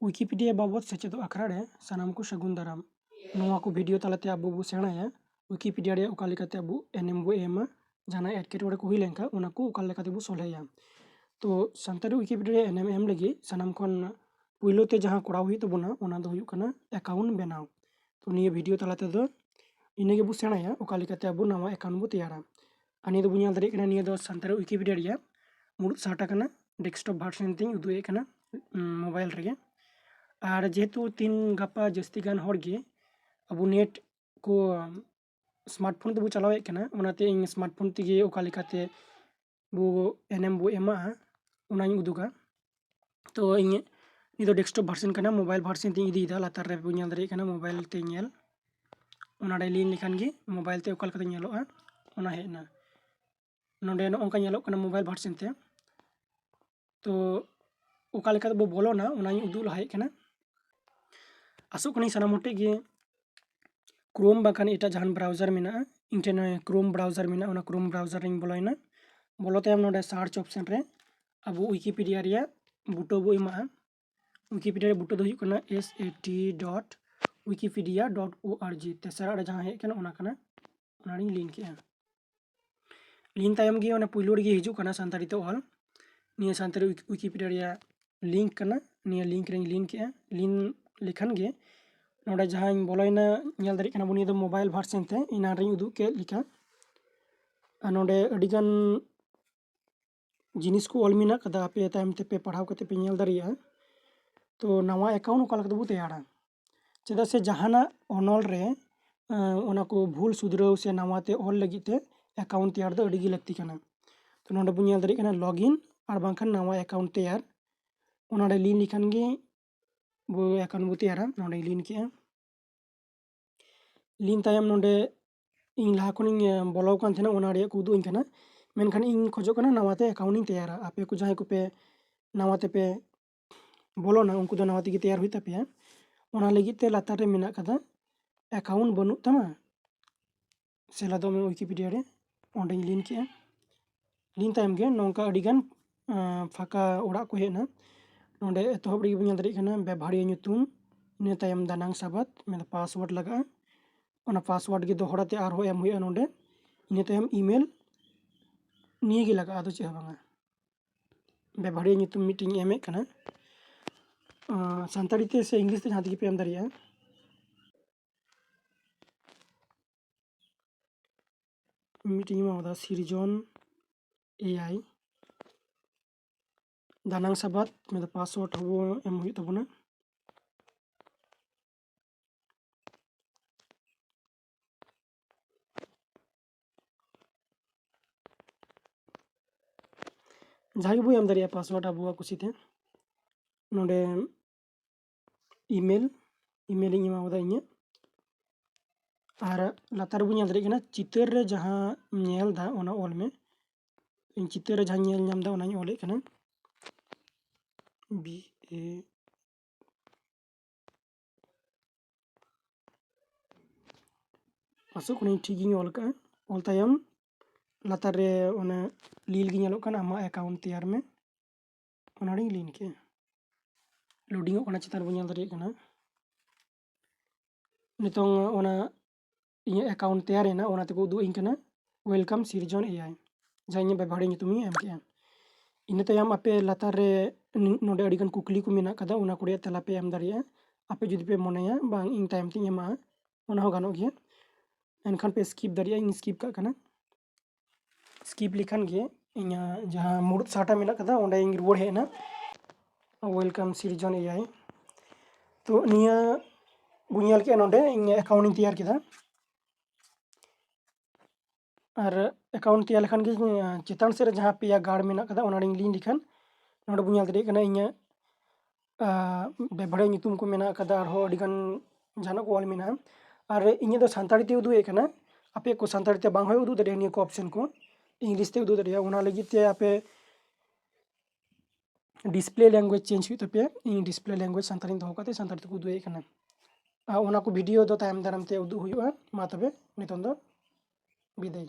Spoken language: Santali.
विकिपीडिया बाबत सेचेद आखड़ा रे सानाम को सगुन दाराम नोआ को वीडियो तालाते आबो बो सेणाया विकिपीडिया रे ओका लेकाते आबो एनएम बो एमा जाना एटकेटोड़े को हुई लेनका ओना को ओका लेकाते बो सोल्हेया। तो सानताड़ी विकिपीडिया एनएम एम लगी सानाम खन पुइलो ते जहां कोराव हुई तबोना ओना दो हुई कना अकाउंट बनाव। तो निया वीडियो तालाते दो इनेगे बो सेणाया ओका लेकाते आबो नवा अकाउंट बो तैयारा। अनि दो बो ᱧᱮᱞ ᱫᱟᱲᱮᱭᱟᱜ ᱠᱟᱱᱟ निया दो सानताड़ी विकिपीडिया ᱨᱮᱭᱟᱜ मुरुद साटा कना डेस्कटॉप भार्सन तीन उदुए कना मोबाइल रे और जेहेतु तीन गापा जस्ती गान हर गे अब नेट को स्मार्टफोन ते बो चलावे कना ओनाते इन स्मार्टफोन तेगे ओका लेकाते बो एनएम बो एमा ओनानी उदुगा। तो इन नि दो डेस्कटॉप भार्सन कना मोबाइल भार्सन ते इदी दा लातार रे बो ᱧᱮᱞ दाड़ेᱭᱟᱜ कना मोबाइल ते ᱧᱮल ओनाडे लिन लेखान गे मोबाइल ते ओका लेकाते ᱧᱮᱞᱚᱜᱼᱟ ओना हेना नोंडे नोंका ᱧᱮᱞᱚᱜ कना मोबाइल भार्सन ते। तो ओका लेकाते बो बोलोना ओनानी उदुग लहायेग कना आसोग कनी सानाम हटे गे क्रोम बाखान एटा जहान ब्राउजर मेना इंटरनेट क्रोम ब्राउजर मेना ओना क्रोम ब्राउजर रिंग बोलोयना बोलो तायम नोंडे सर्च ऑप्शन रे अब विकिपीडिया रे बुटो बो एमा विकिपीडिया बुटो दो हुई कना sat.wikipedia.org तेसरा रे जहां हे कना ओना कना ओनानी लिंक के लिंक तायम गे ओना पुइलो रे गे हिजु कना सानताड़ी ते ऑल निया सानताड़ी विकिपीडिया रे लिंक कना निया लिंक रे लिंक के लिंक लिखन गे नोडे जहां बोलोयना ᱧᱮᱞ दाड़ेᱭᱟᱜ कना बुनी दो मोबाइल भार्सन ते इना रे उदुग के लिखा नोडे अडिगान जिनिस को ऑल मेना कदा पे तायम ते पे पढ़ाव कते पे ᱧᱮल दाड़ेयिगा। तो नवा अकाउंट ओका लेकाते बो तैयारा चेदा से जहाना ऑनल रे ओना को भूल सुधराव से नवाते ऑल लगी ते अकाउंट तैयार दो अडिगी लगती कना। तो नोडे बो ᱧᱮल दाड़ेयिग कना लॉगिन और बांखान नवा अकाउंट तैयार ओनाडे लिन लिखान गे बो अकाउंट बो तैयारा नोडे लिन के लिन तायम नोंडे इन लाहा खन बोलाव कान थेना ओना रे को उदुग इन कना मेनखान इन खोजो कना नवाते अकाउंट इन तैयारा आपे को जहां को पे नवाते पे बोलोना उनको दो नवाते गे तैयार हुई तापेया ओना लगी ते लातार रे मेना कदा अकाउंट बनु तमा सेला दो में विकिपीडिया रे ओंडे लिन के लिन तायम गे नोंका अडिगान फाका ओड़ा को हेना नोंडे एतोहब रे बो ᱧᱮल दाड़ेयिग कना बेभारिया ᱧᱩᱛᱩᱢ ने तायम दानांग साबात में पासवर्ड लगा ओना पासवर्ड गे दोहराते आरो एम हुई नोंडे इने तायम ईमेल निये गे लगा आदो चेह बांगा बेभारिया ᱧᱩᱛᱩᱢ मीटिंग एमे कना सानताड़ी ते से इंग्लिश ते जहां तक पे एम दाड़ेयिगा। मीटिंग में होदा सिरजन एआई दानांग साबात में पासवर्ड हो एम हुई तबना जहां बो एम दाड़ेया पासवर्ड आबुआ कुसीते नोंडे ईमेल ईमेल इन एमा होदा इᱧ और लातार बो ᱧᱮल दाड़ेयिग कना चितर रे जहां ᱧᱮᱞ दा ओना ऑल में इन चितर रे जहां ᱧᱮल ᱧᱟᱢ दा ओनानी ऑल कना बी ए आसो कनी ठीक गिन ऑल का ऑल तायम लातार रे ओना लील गे ᱧᱮᱞᱚᱜ कना आमा अकाउंट तैयार में ओनाडी लिन के लोडिंग ओना चितार बो ᱧᱮल दाड़ेयिग कना नितोंग ओना इन अकाउंट तैयार है ना ओना ते को उदुग इन कना वेलकम सिरजन एआई जहां इन बेभारिया ᱧᱩᱛᱩᱢ एम के इन तायम आपे लातार रे नोंडे अडिगान कुकली को मेना कदा ओना कोड़े तेला पे एम दाड़ेयिगा आपे जुदी पे मोनेया बांग इन टाइम ते एमा ओना हो गानो गे एनखान पे स्किप दाड़ेयिगा इन स्किप का कना स्किप लिखान गे इन जहां मुरुद साटा मेना कदा ओंडे इन रुवाड़ हेना वेलकम सिरजन एआई। तो निया बो ᱧᱮल के नोंडे इन अकाउंट इन तैयार केदा और अकाउंट तैयार लेखान गे चेतान से जहां पे या गाड़ मेना कदा ओना रिंग लिन लिखान नोंडे बो ᱧᱮल दाड़ेयिग कना इन बेभारिया ᱧᱩᱛᱩᱢ को मेना कदा और हो अडिगान जहां को ऑल मेना और इन दो सानताड़ी ते उदुग कना आपे को सानताड़ी ते बांग होय उदुग दाड़ेया निया को ऑप्शन को इंग्लिश ते उदुग दाड़ेया ओना लगी ते आपे डिस्प्ले लैंग्वेज चेंज हुई तपे इन डिस्प्ले लैंग्वेज सानताड़ी दोहो काते सानताड़ी ते उदुग कना ओना को वीडियो दो तायम दाराम ते उदुग हुआ मा तबे नितों दो विदाई।